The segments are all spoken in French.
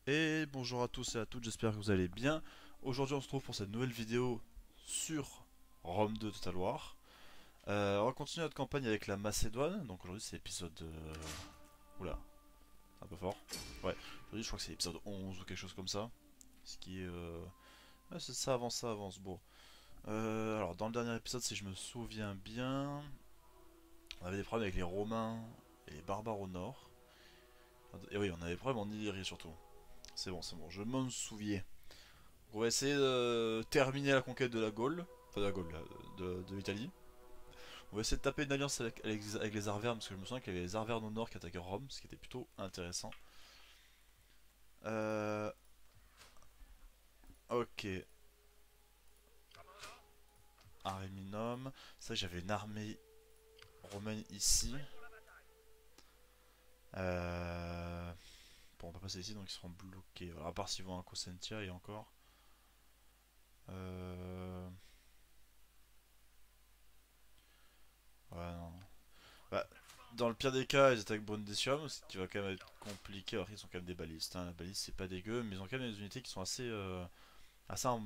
Et bonjour à tous et à toutes, j'espère que vous allez bien. Aujourd'hui on se retrouve pour cette nouvelle vidéo sur Rome 2 Total War. On va continuer notre campagne avec la Macédoine. Donc aujourd'hui c'est l'épisode... Oula, un peu fort. Ouais, aujourd'hui je crois que c'est l'épisode 11 ou quelque chose comme ça. Ce qui est... ouais, ça avance, ça avance. Bon. Alors dans le dernier épisode, si je me souviens bien, on avait des problèmes avec les Romains et les barbares au nord. Et oui, on avait des problèmes en Illyrie surtout. C'est bon, je m'en souviens. On va essayer de terminer la conquête de la Gaule, enfin de la Gaule, de l'Italie. On va essayer de taper une alliance avec les Arvernes, parce que je me souviens qu'il y avait les Arvernes au nord qui attaquaient Rome, ce qui était plutôt intéressant. Euh, ok, Ariminum. C'est vrai que j'avais une armée romaine ici. Bon, on va passer ici, donc ils seront bloqués. Alors, à part s'ils vont à Cosentia et encore. Euh... Ouais, non. Bah, dans le pire des cas, ils attaquent Brundisium, ce qui va quand même être compliqué. Alors, ils sont quand même des balistes. Hein. La baliste, c'est pas dégueu, mais ils ont quand même des unités qui sont assez en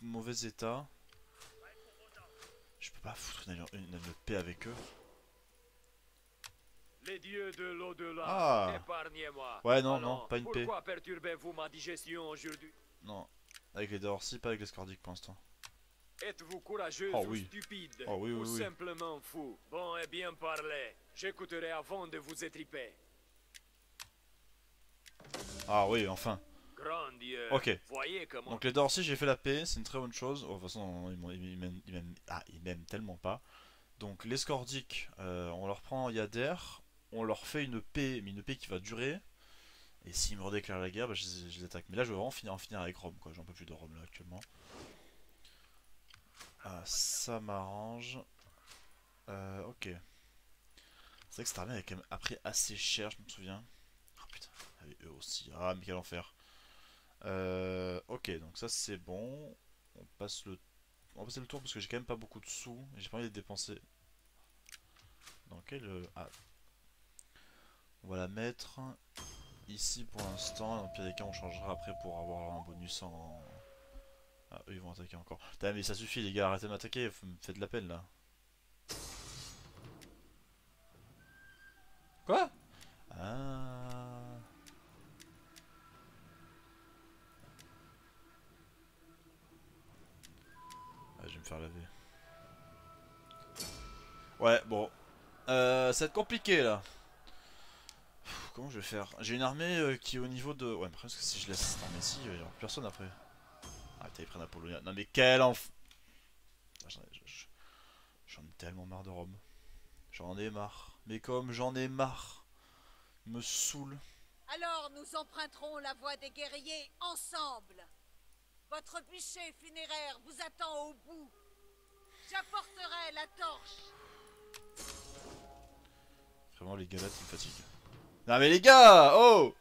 mauvais état. Je peux pas foutre une paix avec eux. Les dieux de l'au-delà, Ah! épargnez-moi. Ouais, non, non, Allons, pas une paix. pourquoi perturbez-vous ma digestion aujourd'hui? Non. Avec les Dorsi, pas avec les Scordiques pour l'instant. Êtes-vous courageuse Oh ou oui. stupide? Oh oui, Ou oui, oui. simplement fou? Bon et bien parlé. J'écouterai avant de vous étriper. Ah oui, enfin. Grand Dieu, Ok. voyez comment... Donc les Dorsi, j'ai fait la paix, c'est une très bonne chose. Oh, de toute façon, ils m'aiment tellement pas. Donc les Scordiques, on leur prend Yader, on leur fait une paix, mais une paix qui va durer. Et s'ils me redéclarent la guerre, bah, je les attaque. Mais là, je veux vraiment en finir avec Rome, quoi. J'en peux plus de Rome là actuellement. Ah, ça m'arrange. Ok. C'est vrai que cette armée avait quand même appris assez cher, je me souviens. Oh putain, et eux aussi. Ah, mais quel enfer. Ok, donc ça c'est bon. On passe le... On va passer le tour parce que j'ai quand même pas beaucoup de sous. Et j'ai pas envie de dépenser. Dans quel... Ah, on va la mettre ici pour l'instant. Dans le pire des cas, on changera après pour avoir un bonus en... Ah, eux ils vont attaquer encore. Putain, mais ça suffit les gars, arrêtez de m'attaquer, vous me faites de la peine là. Quoi? Ah... Ah, je vais me faire laver. Ouais, bon. Ça va être compliqué là. Comment je vais faire? J'ai une armée qui est au niveau de... Ouais, mais parce que si je laisse cette armée-ci, il va y avoir plus personne après. Ah, t'as pris Apollonia. Non mais quel enf... Ah, j'en ai tellement marre de Rome. J'en ai marre. Mais comme j'en ai marre. Il me saoule. Alors nous emprunterons la voie des guerriers ensemble. Votre bûcher funéraire vous attend au bout. J'apporterai la torche. Vraiment les galettes, ils me fatiguent. Non mais les gars! Oh!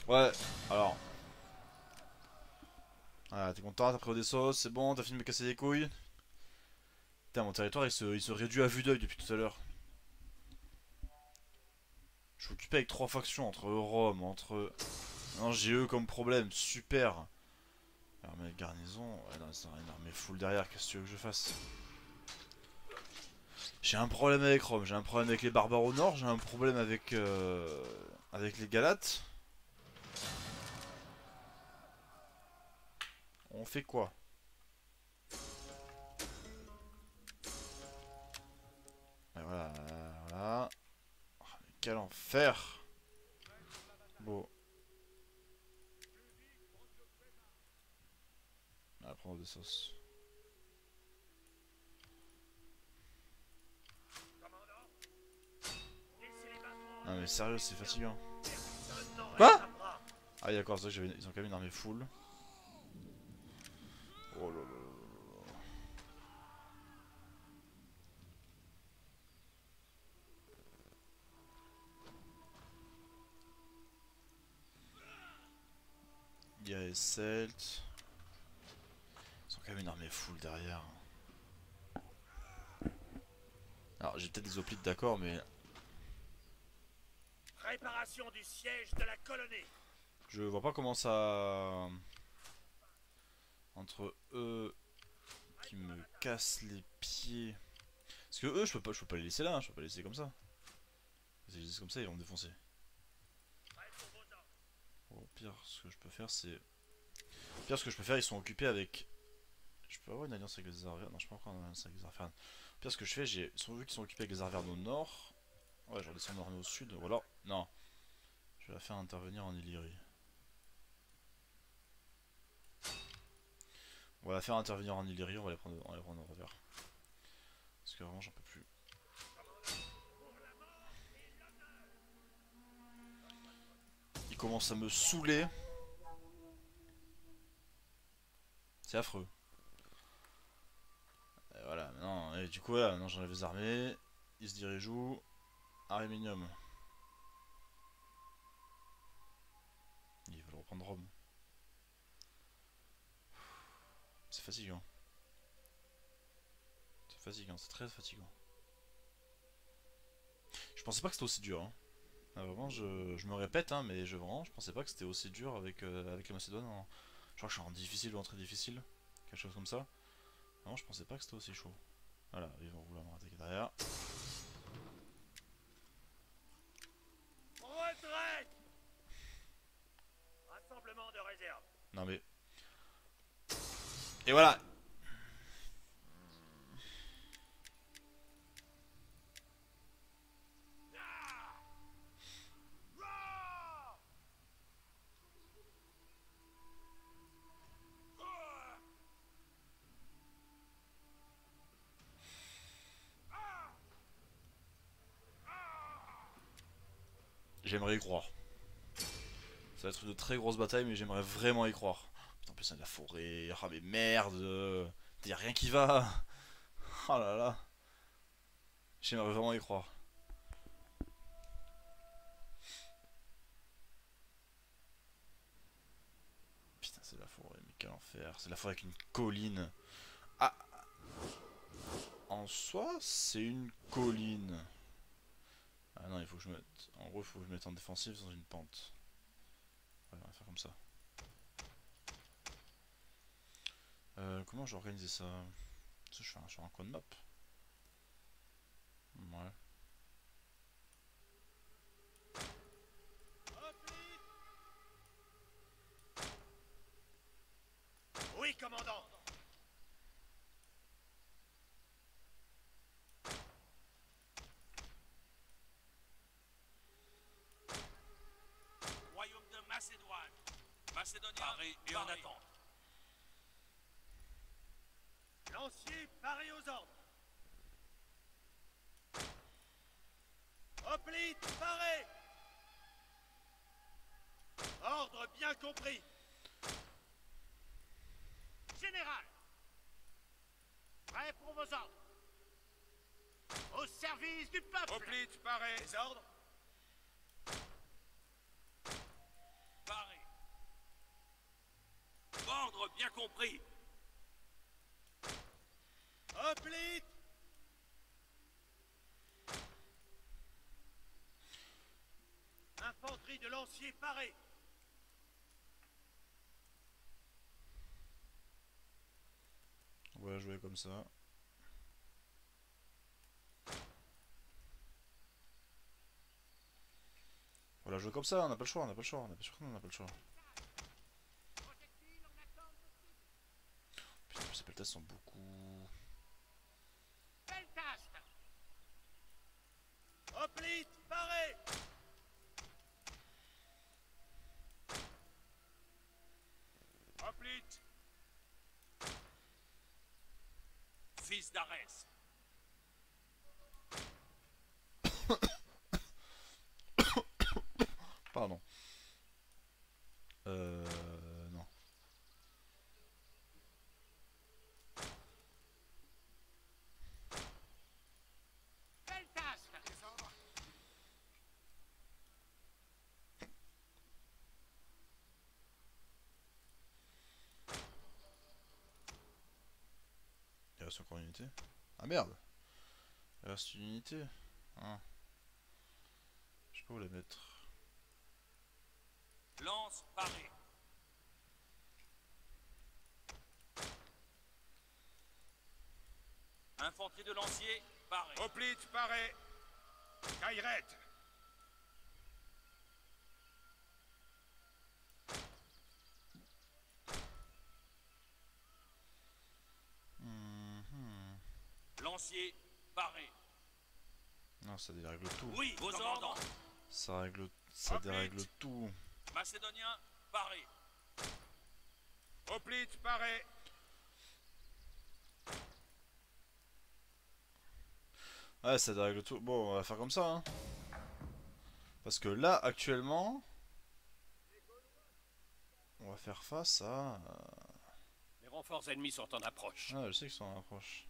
Ouais, alors... Ah, t'es content, t'as pris des sauces, c'est bon, t'as fini de me casser les couilles. Putain, mon territoire il se réduit à vue d'œil depuis tout à l'heure. Je suis occupé avec 3 factions, entre Rome, entre... Non, j'ai eux comme problème, super. Armée de garnison, ouais, non, c'est une armée full derrière, qu'est-ce que tu veux que je fasse? J'ai un problème avec Rome, j'ai un problème avec les barbares au nord, j'ai un problème avec les Galates. On fait quoi? Et voilà, voilà. Oh, mais quel enfer! Bon, on va prendre des sauces. Non mais sérieux, c'est fatigant. Quoi? Ah d'accord, c'est vrai qu'ils ont quand même une armée full. Oh là là là là. Il y a les Celtes. Ils ont quand même une armée full derrière. Alors j'ai peut-être des hoplites d'accord, mais Préparation du siège de la colonie. je vois pas comment ça... Entre eux qui me cassent les pieds... Parce que eux je peux pas les laisser là, hein, je peux pas les laisser comme ça. Si je les laisse comme ça ils vont me défoncer. Bon, au pire ce que je peux faire c'est... Au pire ce que je peux faire ils sont occupés avec... Je peux avoir une alliance avec les Arvernes? Non je peux pas avoir une alliance avec les Arvernes. Au pire ce que je fais, j'ai... Vu qu'ils sont occupés avec les Arvernes au nord... Ouais je redescends mon armée au sud, ou alors... Non. Je vais la faire intervenir en Illyrie. On va la faire intervenir en Illyrie, on va les prendre en revers. Parce que vraiment j'en peux plus. Il commence à me saouler. C'est affreux. Et voilà, maintenant, et du coup voilà, maintenant j'enlève les armées. Ils se dirigent où? Aréminium. Ils veulent reprendre Rome. C'est fatigant. C'est fatigant, c'est très fatigant. Je pensais pas que c'était aussi dur. Hein. Ah, vraiment, je me répète, hein, mais vraiment, je pensais pas que c'était aussi dur avec la Macédoine. Hein. Je crois que je suis en difficile ou en très difficile. Quelque chose comme ça. Vraiment, je pensais pas que c'était aussi chaud. Voilà, ils vont vouloir me rattaquer derrière. Retraite. Rassemblement de réserve. Non mais... Et voilà. J'aimerais y croire. Ça va être de très grosses batailles, mais j'aimerais vraiment y croire. Putain, en plus, il y a de la forêt. Ah, mais merde. Y'a rien qui va. Oh là là. J'aimerais vraiment y croire. Putain, c'est la forêt, mais quel enfer. C'est la forêt avec une colline. Ah. En soi, c'est une colline. Ah non, il faut que je mette... En gros, il faut que je mette en défensive dans une pente. Ouais, on va faire comme ça. Comment j'ai organisé ça? Je fais sur un coin de map. Ouais. Oui, commandant. Royaume de Macédoine. Macédonien paré et en attente. Lancier paré aux ordres. Hoplite paré. Ordre bien compris. Général. Prêt pour vos ordres. Au service du peuple. Hoplite paré. Les ordres. Paré. Ordre bien compris. Hoplite. Infanterie de lancier paré. On va jouer comme ça. Voilà, jouer comme ça, on n'a pas le choix, on n'a pas le choix, on n'a pas le choix. Putain, ces pelletas sont beaucoup... Hoplite paré. Hoplite. Fils d'Arès. Pardon. Non. Il reste encore une unité. Ah merde. Il reste une unité. Ah. Je sais pas où la mettre. Lance paré. Infanterie de lancier paré. Hoplite paré. Kairet. Lancier paré. Non, ça dérègle tout. Oui, vos ordres. Ça dérègle tout. Macédonien paré. Hoplite paré. Ouais, ça dérègle tout. Bon, on va faire comme ça, hein. Parce que là, actuellement, on va faire face à... Les renforts ennemis sont en approche. Ah, je sais qu'ils sont en approche.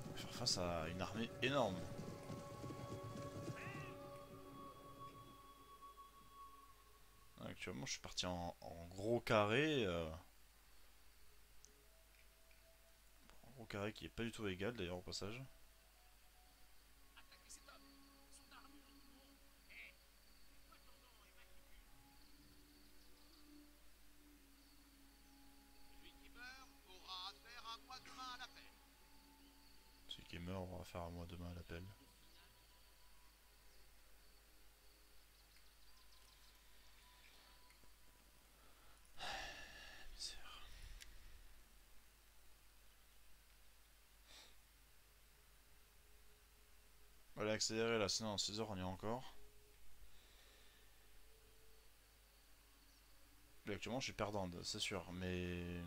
On va faire face à une armée énorme. Actuellement, je suis parti en gros carré. Un gros carré qui est pas du tout égal d'ailleurs au passage. Celui qui meurt, on va faire à moi demain à l'appel. On va aller accélérer là, sinon en 6 heures on y est encore. Là, actuellement je suis perdant, c'est sûr, mais...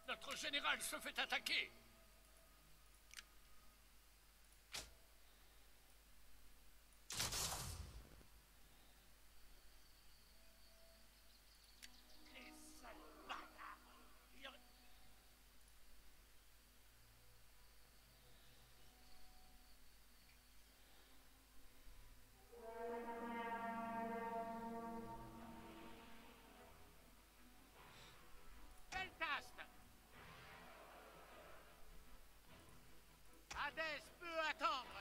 Notre général se fait attaquer. Hadès peut attendre.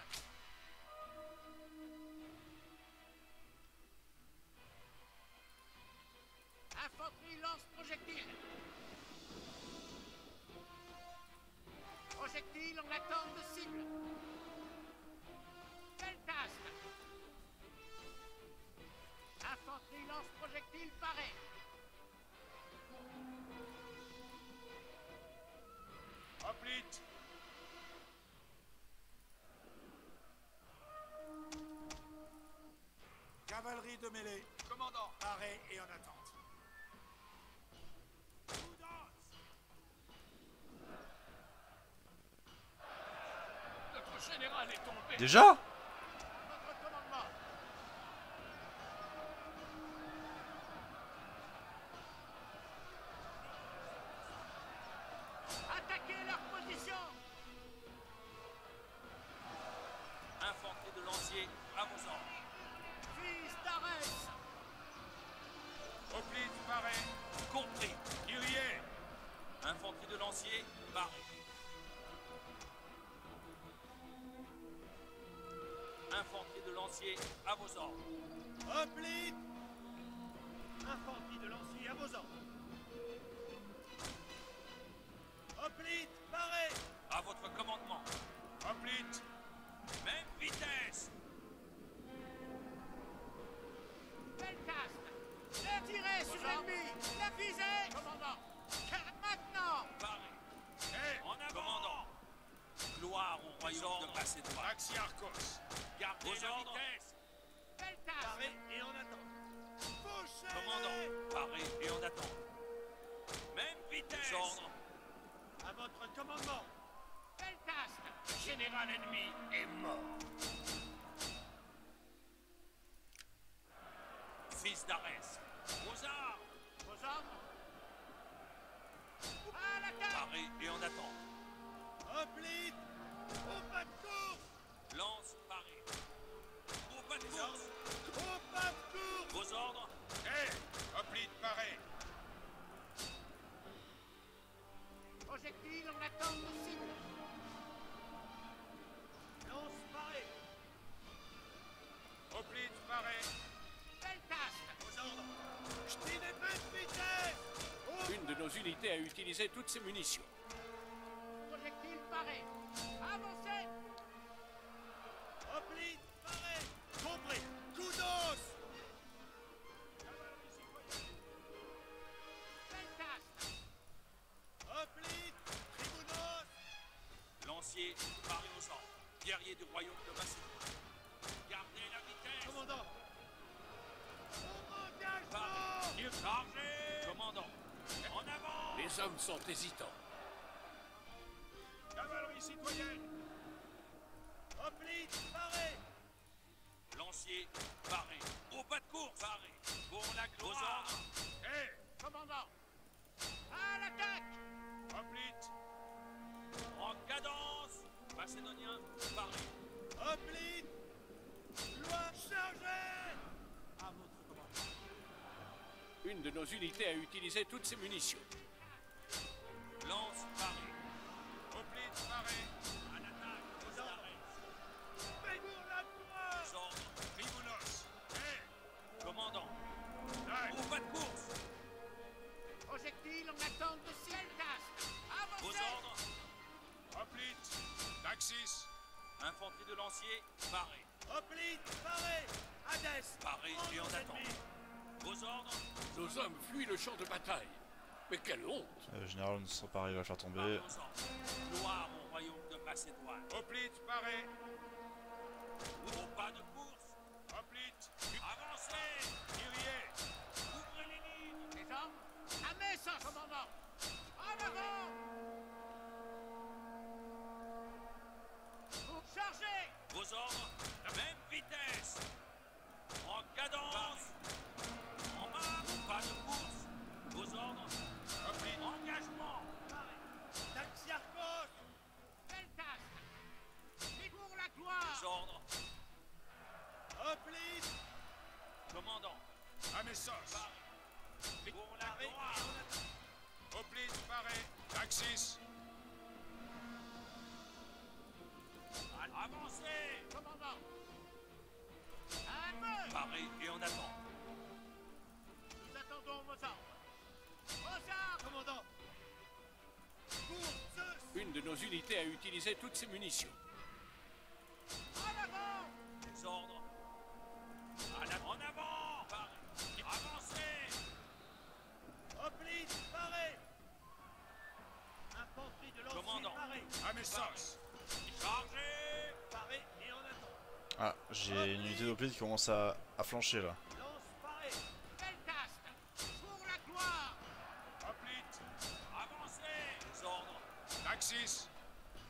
Infanterie lance projectile. Projectile en attente de cible. Deltasque. Infanterie lance projectile paré. Hoplite. Cavalerie de mêlée, Commandant. parée et en attente. Notre général est tombé. Déjà? Votre commandement. Attaquez leur position. Infanterie de lancier à vos ordres. Fils d'Arès. Hoplite paré. Compris. Kyrie. Infanterie de lancier paré. Infanterie de lancier à vos ordres. Hoplite. Infanterie de lancier à vos ordres. Hoplite, parée. À votre commandement. Hoplite. Même vitesse. Belcast. Tirez sur l'ennemi. La visée. Commandant. Maintenant. Paré. En avant. Commandant. royaume de Macédoine. Axiarchos. Gardez la vitesse. Peltas. Paré et on attend. Fauchez. Commandant, parez et on attend. Même vitesse. Ordre. À votre commandement. Peltas. Le général ennemi est mort. Fils d'Arès. Aux armes. Vos ordres. À l'attaque. Parez et on attend. Hoplite. Au pas de course. Lance, parez. Au pas de Les course. ordres. Au pas de course. Vos ordres. Hoplite paré. Projectile en attente de cible. Lance paré. Hoplite paré. Peltas. Aux ordres. Jetez des bêtes vitesse. Une de nos unités a utilisé toutes ses munitions. Projectile paré. Avancez. Hoplite paré. Compris. Coup d'os. Peltas. Hoplite. Tribounos. Lancier, parez aux ordres. Guerrier du royaume de Macédoine. Gardez la vitesse. Commandant. Au engagement. Parez. Chargez. Commandant. En avant. Les hommes sont hésitants. Cavalerie citoyenne. Hoplite paré. Lancier, parez. Au pas de course. Parez. Pour la gloire. Vos ordres. Commandant. À l'attaque. Hoplite. En cadence. Macédonien, parez. Hoplite. Loi chargée. À votre commandement. Une de nos unités a utilisé toutes ses munitions. Lance, parez. Hoplite paré. À l'attaque. Fils d'Arès. Pour la gloire. Vos ordres. Tribounos. Commandant. Tac. Au pas de course. Projectile en attente de cible. Peltas. Vos Avancez. ordres. Hoplite. Taxis. Infanterie de lancier, parez. Hoplite paré. Hadès. Parez et en Prends nos attente. ennemis. Vos ordres. Nos hommes fuient le champ de bataille. Mais quelle honte! Le général ne sera pas arrivé à faire Parez tomber. aux ordres. Gloire au royaume de Macédoine. Hoplite paré. Au pas de course. Hoplite. Avancez. Kyrie. Ouvrez les lignes. Les hommes. À Messos. Commandant. En avant. Chargez. Vos ordres. Même vitesse. En cadence. En marche. Pas de course. Vos ordres. Hoplite. Engagement. Taxiarchos. Peltas. Et pour la gloire. Vos ordres. Hoplite. Commandant. Amessos. Parez. Pour la Paré et gloire. on attend. Hoplite paré. Taxis. Avancez. Commandant. À meute. Parez et on attend. Nous attendons vos ordres. Aux armes. Commandant. Pour Zeus. Une de nos unités a utilisé toutes ses munitions. En avant. Les ordres. En avant. Parez. Avancez. Hoplite paré. Infanterie de Commandant. paré. Amessos. Chargez. Paré et on attend. Ah, j'ai une unité d'Hoplite qui commence à flancher là. Lance paré. Peltas. Pour la gloire. Hoplite. Avancez. Les ordres. Taxis.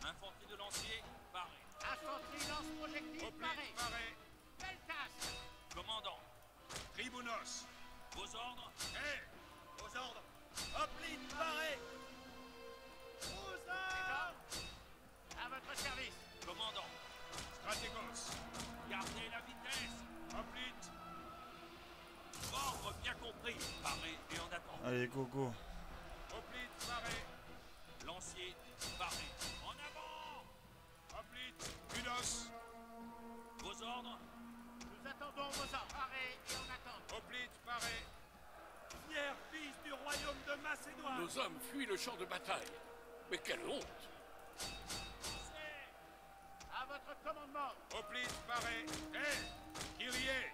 Infanterie de lancier, parez. Infanterie lance-projectile paré. Hoplite paré. Peltas. Commandant. Tribounos. Vos ordres. Aux ordres. Hoplite paré. Aux ordres. À votre service. Commandant. Stratégos. Gardez la vitesse. Hoplite. Ordre bien compris. Parez et on attend. Allez, go, go. Hoplite paré. Lancier, parez. En avant. Hoplite. Kudos. Vos ordres. Nous attendons vos ordres. Paré et en attente. Hoplite paré. Fier fils du royaume de Macédoine. Nos hommes fuient le champ de bataille. Mais quelle honte! À votre commandement. Hoplite paré. Kyrie.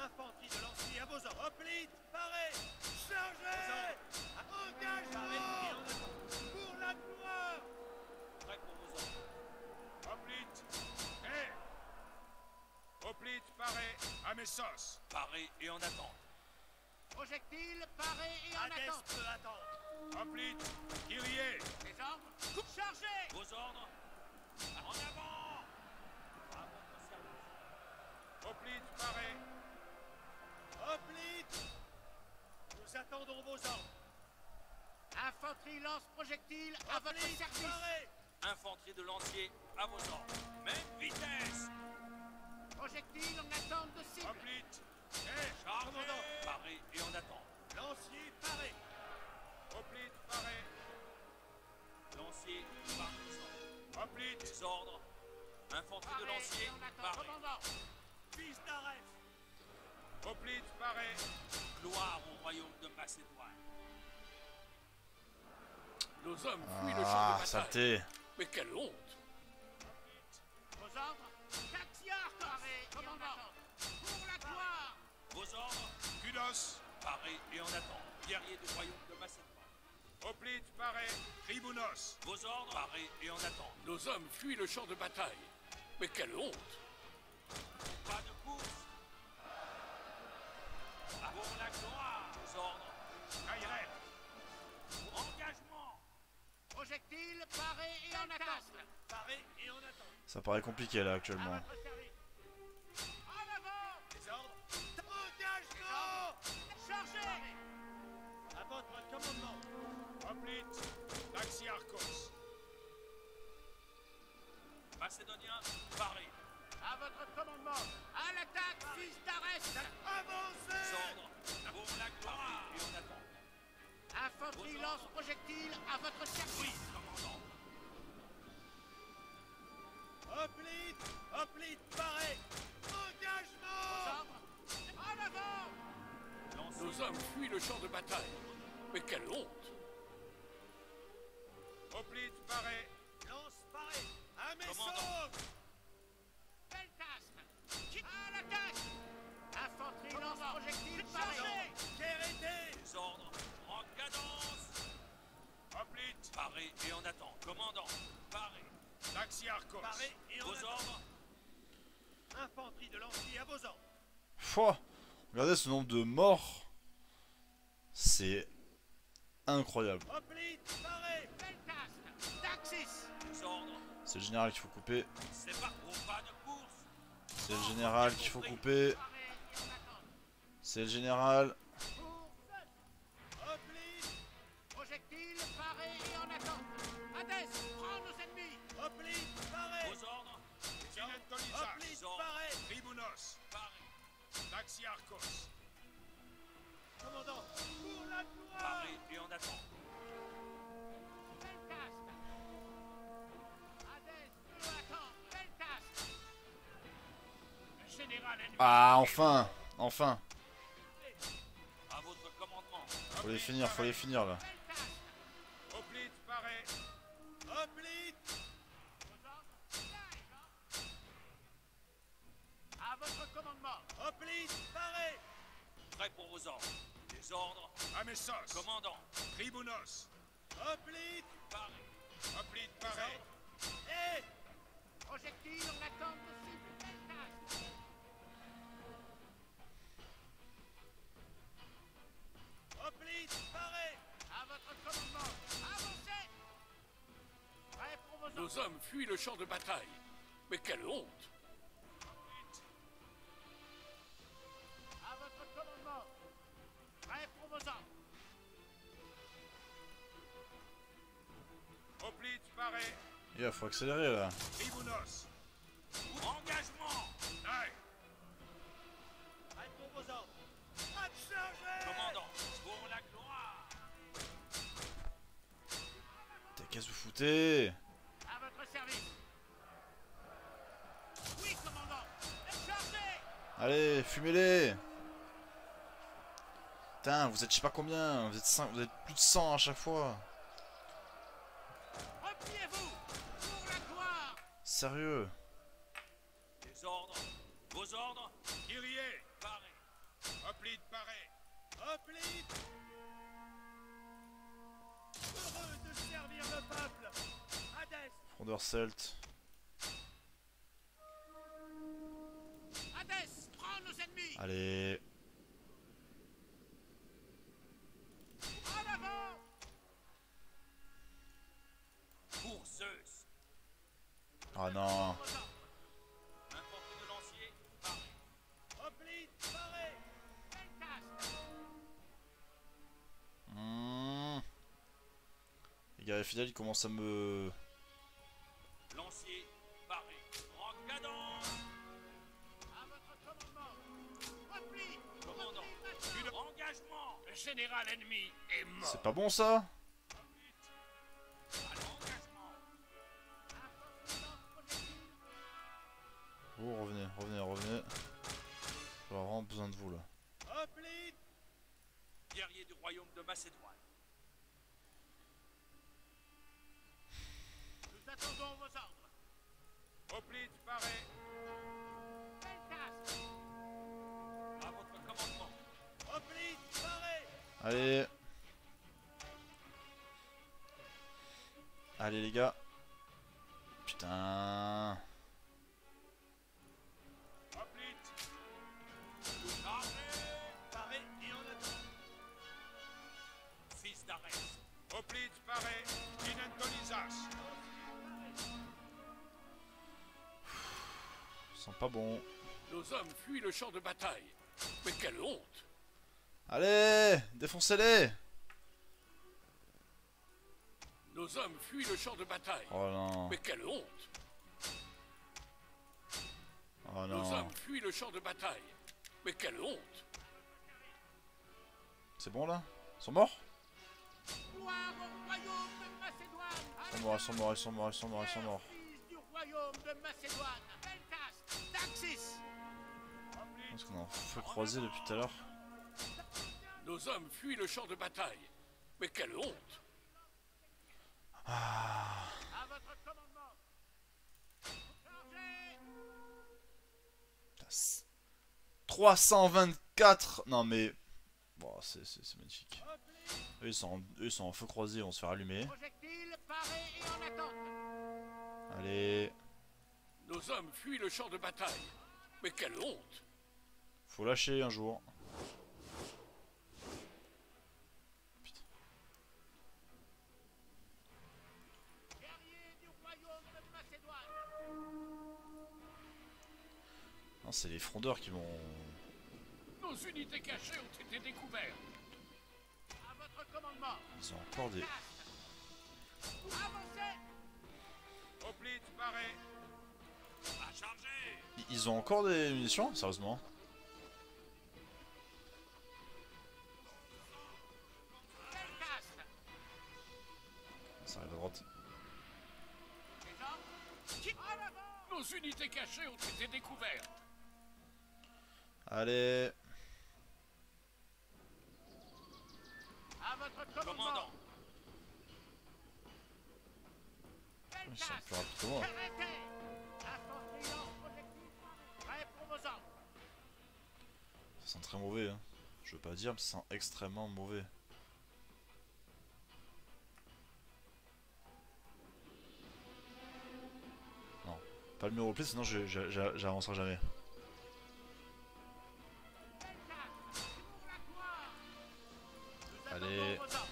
Infanterie de lancier à vos ordres. Hoplite paré. Chargez. Engagement. Pour la gloire. Prêt pour vos ordres. Hoplite Amessos. Paré et en attente. Projectile paré et en Hadès attente. peut attendre. Hoplite, Kyrie. Les ordres. Coupe chargée. Vos ordres. En avant. À votre service. Hoplite, paré. Hoplite. Nous attendons vos ordres. Infanterie lance projectile à votre Hoplite, service. paré. Infanterie de lancier à vos ordres. Même vitesse. Projectile en attente de cible. Hoplite. Chargez. Commandant. Paré et en attente. Lancier paré. Hoplite, paré. Lancier par Hoplite. des ordres. Infanterie de Paré lancier et en attente. paré. Commandant. Fils d'Arès. Hoplite, paré. Gloire au royaume de Macédoine. Nos hommes fuient le champ de Ah, bataille. saleté. Mais quelle honte. Vos ordres. Taxiar paré. Commandant. Pour la gloire. Vos ordres. Kudos. Paré et en attente. Guerrier du royaume de Macédoine. Hoplite, paré. Tribounos. Vos ordres. Paré et en attente. Nos hommes fuient le champ de bataille. Mais quelle honte. Pas de course. Pour la gloire. Vos ordres. Kairet. Engagement. Projectile paré et en attente. Paré et en attente. Ça paraît compliqué là À actuellement. votre service. En avant. Les ordres. Engagement. Chargez. À votre commandement. Hoplite. Taxiarchos. Macédonien. Paré. À votre commandement. À l'attaque, fils d'Arès. Avancez. Vos ordres. Pour la gloire. Et en attente. Infanterie lance projectile à votre service. Oui, commandant. Hoplite. Hoplite paré. Engagement. Ordre. En avant. Lancier. Nos hommes fuient le champ de bataille. Mais quelle honte. Hoplite, paré. Lance paré. Commandant. Amessos. Beltastre. À l'attaque. Infanterie lance projectile paré. Kérété. Vos ordres. En cadence. Hoplite. Paré et en attente. Commandant. Paré. Taxiarchos. Paré et en Vos attente. ordres. Infanterie de lancier à vos ordres. Pouah, regardez ce nombre de morts. C'est incroyable. Hoplite paré. Beltastre. Taxis. Vos ordres. C'est le général qu'il faut couper. C'est pas au pas de course. C'est le général qu'il faut couper. Paré et en attente. C'est le général. Hoplite. Projectile paré et en attente. Hadès, prends nos ennemis. Hoplite paré. Vos ordres. Sinentolizas. Hoplite paré. Tribounos. Paré. Taxiarchos. Commandant. Pour la gloire. Paré et en attente. Beltastre. Hadès peut attendre. Beltastre. Le général ennemi. Ah, enfin. Enfin. À votre commandement. Faut les finir, là. Beltastre. Hoplite, paré. Hoplite. Vos ordres. Live. À votre commandement. Hoplite paré. Prêt pour vos ordres. Les ordres. Amessos. Commandant. Tribounos. Hoplite. Paré. Hoplite, paré. Et Projectile en attente de cible. Beltastre. Hoplite paré. À votre commandement. Avancez. Prêt pour vos ordres. Nos hommes fuient le champ de bataille. Mais quelle honte. À votre commandement. Prêt pour vos ordres. Hoplite, paré. Il faut accélérer là. Tribounos. Engagement. Aïe. Prêt pour vos ordres. À charger. Commandant. Pour la gloire. Qu'est-ce que vous foutez? À votre service. Oui, commandant. Chargez. Allez, fumez-les. Putain, vous êtes je sais pas combien. Vous êtes plus de 100 à chaque fois. Repliez-vous. Pour la gloire. Sérieux. Les ordres. Vos ordres. Kyrie. Paré. Hoplite, paré. Hoplite. Heureux de servir le peuple. Hadès. Frondeur celte. Hadès, prends nos ennemis. Allez. En avant! Pour Zeus. Ah non. Infanterie de lancier, paré. Hoplite, paré! Les guerriers fidèles, ils commencent à me... Lancier, paré. En cadence. À votre commandement! Repli! Commandant. Une engagement. Le général ennemi est mort. C'est pas bon ça? À l'engagement. Oh, revenez, revenez, revenez. J'aurai vraiment besoin de vous là. Hoplite! Guerrier du royaume de Macédoine. Nous attendons vos ordres. Hoplite, paré. À votre commandement. Hoplite, paré! Allez. Allez les gars. Putain. Hoplite. Chargez. Paré et en attente. Fils d'Arès. Hoplite, paré. Inantonisas. Ils sont pas bons. Nos hommes fuient le champ de bataille. Mais quelle honte! Allez, défoncez-les. Nos hommes fuient le champ de bataille. Oh non. Mais quelle honte! Oh Nos non. hommes fuient le champ de bataille. Mais quelle honte! C'est bon là? Ils sont morts? Gloire au royaume de Macédoine! Ils sont morts, ils sont morts, ils sont morts, ils sont morts, ils sont morts. Fils du royaume de Macédoine! Beltas! Taxis! Parce qu'on est en feu croisé depuis tout à l'heure. Nos hommes fuient le champ de bataille. Mais quelle honte! Ah. À votre commandement! Chargez! Putain, 324. Non mais... Bon, c'est magnifique. Eux ils sont en feu croisé, ils vont se faire allumer. Projectile paré et en attente! Allez. Nos hommes fuient le champ de bataille. Mais quelle honte! Faut lâcher un jour. Putain. Guerrier du royaume de Macédoine! Non, c'est les frondeurs qui vont... Nos unités cachées ont été découvertes. À votre commandement! Ils ont encore des... Avancez! Hoplite, paré. À charger. Ils ont encore des munitions? Sérieusement? Beltas! Ça arrive à droite. Les hommes! En avant! Nos unités cachées ont été découvertes. Allez. À votre commandement! Commandant. Ils sont plus rapides que moi. Arrêtez! Infanterie lance-projectile! Prêt pour vos ordres! Ça sent très mauvais, hein. Je veux pas dire, mais ça sent extrêmement mauvais. Non, pas le mur au pli, sinon j'avancerai jamais. Nous Allez. attendons vos ordres!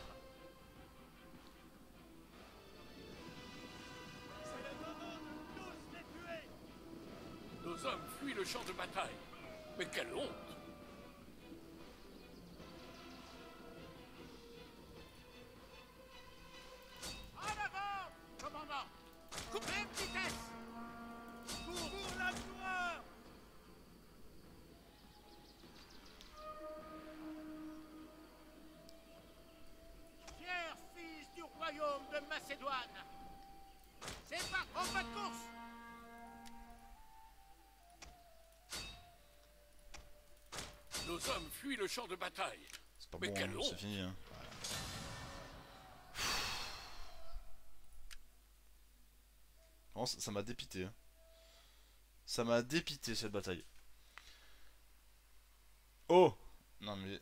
C'est le moment de tous les tuer! Nos hommes fuient le champ de bataille. Mais quelle honte! En avant! Commandant! Même vitesse! Pour la gloire! Fier fils du royaume de Macédoine! C'est pas en pas de course! Nos hommes fuient le champ de bataille. C'est pas Mais bon, quelle hein, honte. c'est fini. Hein. Vraiment, ça m'a dépité. Hein. Ça m'a dépité cette bataille. Oh! Non mais...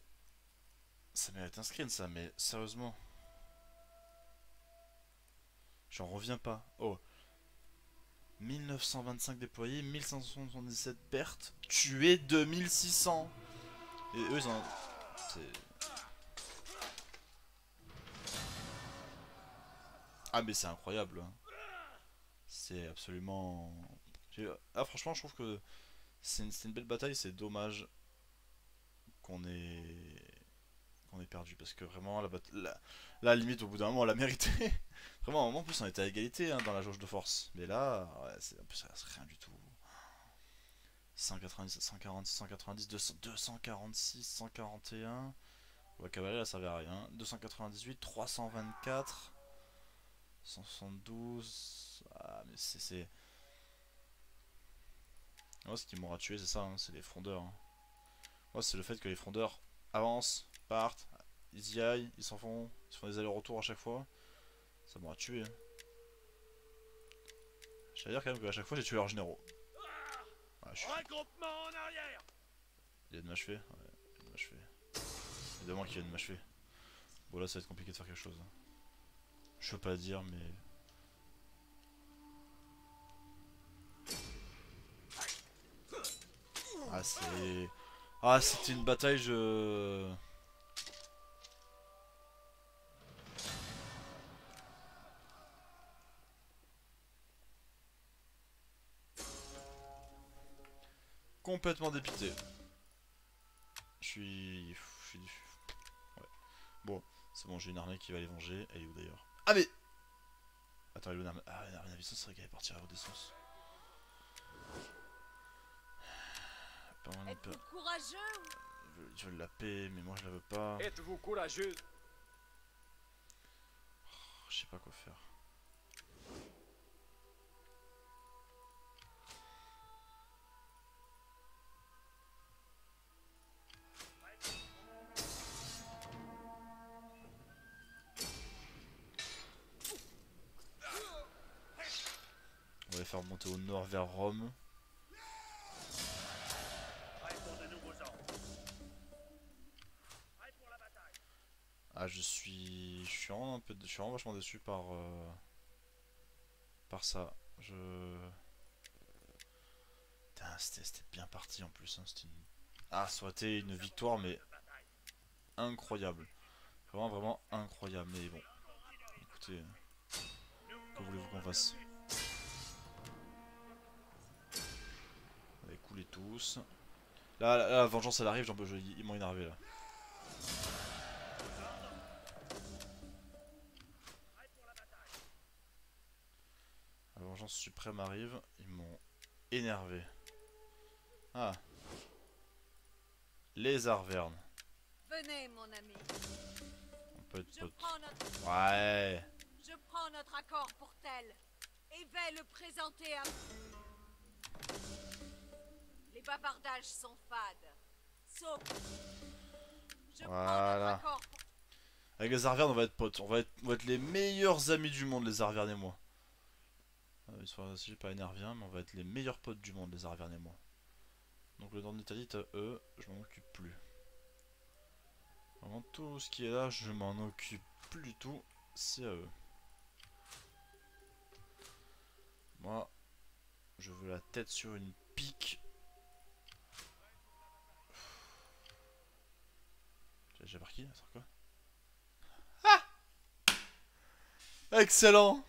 Ça mérite un screen ça, mais sérieusement. J'en reviens pas. Oh. 1925 déployés, 1577 pertes, tués 2600. Et eux ils ont... Ah mais c'est incroyable. Hein. C'est absolument... Ah franchement je trouve que c'est une belle bataille, c'est dommage qu'on ait perdu parce que vraiment la limite au bout d'un moment elle a mérité. Vraiment à un moment en plus on était à égalité hein, dans la jauge de force. Mais là, ouais, en plus ça reste rien du tout. 190, 146, 190, 200, 246, 141. La cavalerie, là, ça servait à rien. 298, 324, 172. Ah, mais c'est. Moi, ce qui m'aura tué, c'est ça, hein, c'est les frondeurs. Hein. Moi, c'est le fait que les frondeurs avancent, partent, ils y aillent, ils s'en font, ils font des allers-retours à chaque fois. Ça m'aura tué. Hein. Je veux dire quand même qu'à chaque fois, j'ai tué leurs généraux. Ouais, Regroupement en arrière. Il y a de m'achever. Ouais, il y a de m'achever. Évidemment qu'il y a de m'achever. Bon, là, ça va être compliqué de faire quelque chose. Hein. Je peux pas dire, mais. Ah, c'est. Ah, c'était une bataille, je. Complètement dépité. Je suis. Ouais. Bon, c'est bon, j'ai une armée qui va les venger. Elle est où d'ailleurs? Ah, mais. Attends, elle est où l'armée? Ah, l'armée navissante, c'est vrai qu'elle est partie à Odessos. Êtes-vous courageux? Ils veulent la paix, mais moi je la veux pas. Êtes-vous courageux? Oh, je sais pas quoi faire. On va les faire monter au nord vers Rome. Ah, je suis vraiment un peu, je suis vraiment vachement déçu par ça. Putain, c'était bien parti en plus. Hein. Ah, ça aurait été une victoire, mais incroyable. Vraiment, vraiment incroyable. Mais bon, écoutez, que voulez-vous qu'on fasse? Allez, coulez tous. Là, la vengeance elle arrive, ils m'ont énervé là. La vengeance suprême arrive, ils m'ont énervé. Ah. Les Arvernes. Venez, mon ami. On peut être Je potes. prends notre... Ouais. Je prends notre accord pour tel et vais le présenter à vous. Les bavardages sont fades. Sauf. Je prends notre Voilà. accord pour... Avec les Arvernes, on va être potes. On va être les meilleurs amis du monde, les Arvernes et moi. Ils sont aussi pas énerviens, mais on va être les meilleurs potes du monde, les Arvernes et moi. Donc le nord d'Italie est à eux, je m'en occupe plus. Vraiment tout ce qui est là, je m'en occupe plus du tout, c'est à eux. Moi, je veux la tête sur une pique. J'ai par qui là, sur quoi? Ah! Excellent!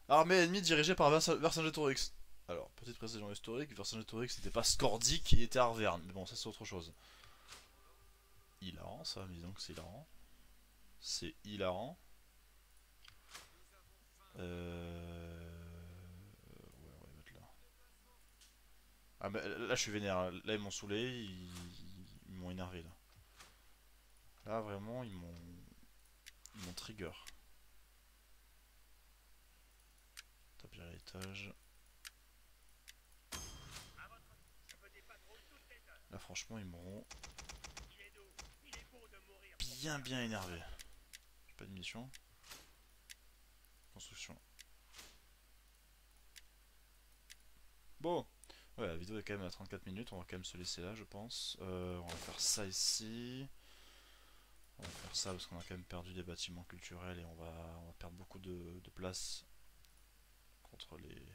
Armée ennemie dirigée par Vercingétorix. Alors, petite précision historique, Vercingétorix n'était pas scordique, il était Arverne. Mais bon, ça c'est autre chose. Hilarant ça, mais disons que c'est hilarant. C'est hilarant. Ouais, on va mettre là. Ah, mais là je suis vénère. Là ils m'ont saoulé, ils m'ont énervé là. Là vraiment ils m'ont trigger. Tapis à l'étage. Là franchement ils m'auront bien énervé. J'ai pas de mission. Construction. Bon. Ouais, la vidéo est quand même à 34 minutes, on va quand même se laisser là je pense. On va faire ça ici. On va faire ça parce qu'on a quand même perdu des bâtiments culturels et on va perdre beaucoup de place contre les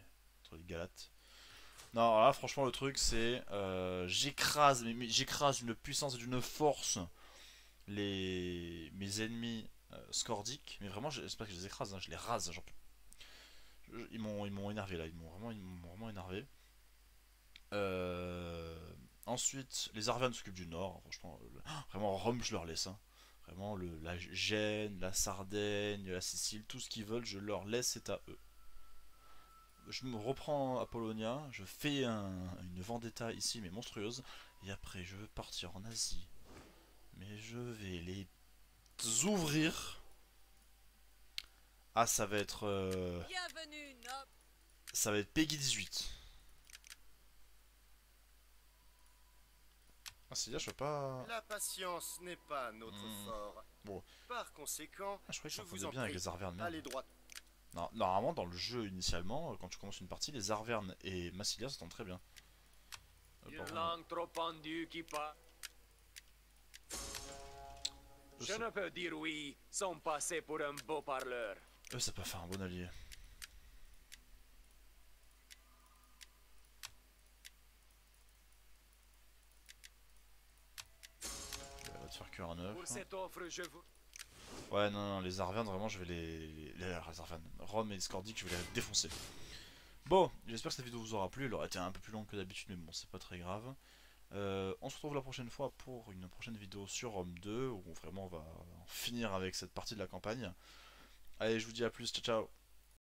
Galates. Non, alors là, franchement, le truc, c'est... j'écrase, mais j'écrase d'une puissance et d'une force mes ennemis scordiques. Mais vraiment, c'est pas que je les écrase, hein, je les rase. Genre, ils m'ont énervé, là. Ils m'ont vraiment énervé. Ensuite, les Arvernes s'occupent du nord. Franchement, vraiment, Rome, je leur laisse. Hein. Vraiment, la Gênes, la Sardaigne, la Sicile, tout ce qu'ils veulent, je leur laisse, c'est à eux. Je me reprends Apollonia, je fais une vendetta ici, mais monstrueuse. Et après, je veux partir en Asie. Mais je vais les ouvrir. Ah, ça va être... Bienvenue, noble. ça va être Peggy 18. Ah, c'est là, je peux pas... La patience n'est pas notre fort. Bon. Par conséquent, Ah, je croyais que je ça vous faisait en bien avec prie, les Arvernes. Merde. allez droit. Non, normalement, dans le jeu initialement, quand tu commences une partie, les Arvernes et Massilia s'entendent très bien. Une Par contre, langue trop pendue qui parle. je Je sais- ne peux dire oui sans passer pour un beau parleur. eux, ça peut faire un bon allié. Elle va te faire cuire un œuf. Pour cette offre, je vous... Ouais, non, les Arvernes, vraiment, je vais les Arvernes. Rome et les Scordiques, je vais les défoncer. Bon, j'espère que cette vidéo vous aura plu. Elle aurait été un peu plus longue que d'habitude, mais bon, c'est pas très grave. On se retrouve la prochaine fois pour une prochaine vidéo sur Rome 2, où vraiment on va en finir avec cette partie de la campagne. Allez, je vous dis à plus, ciao ciao.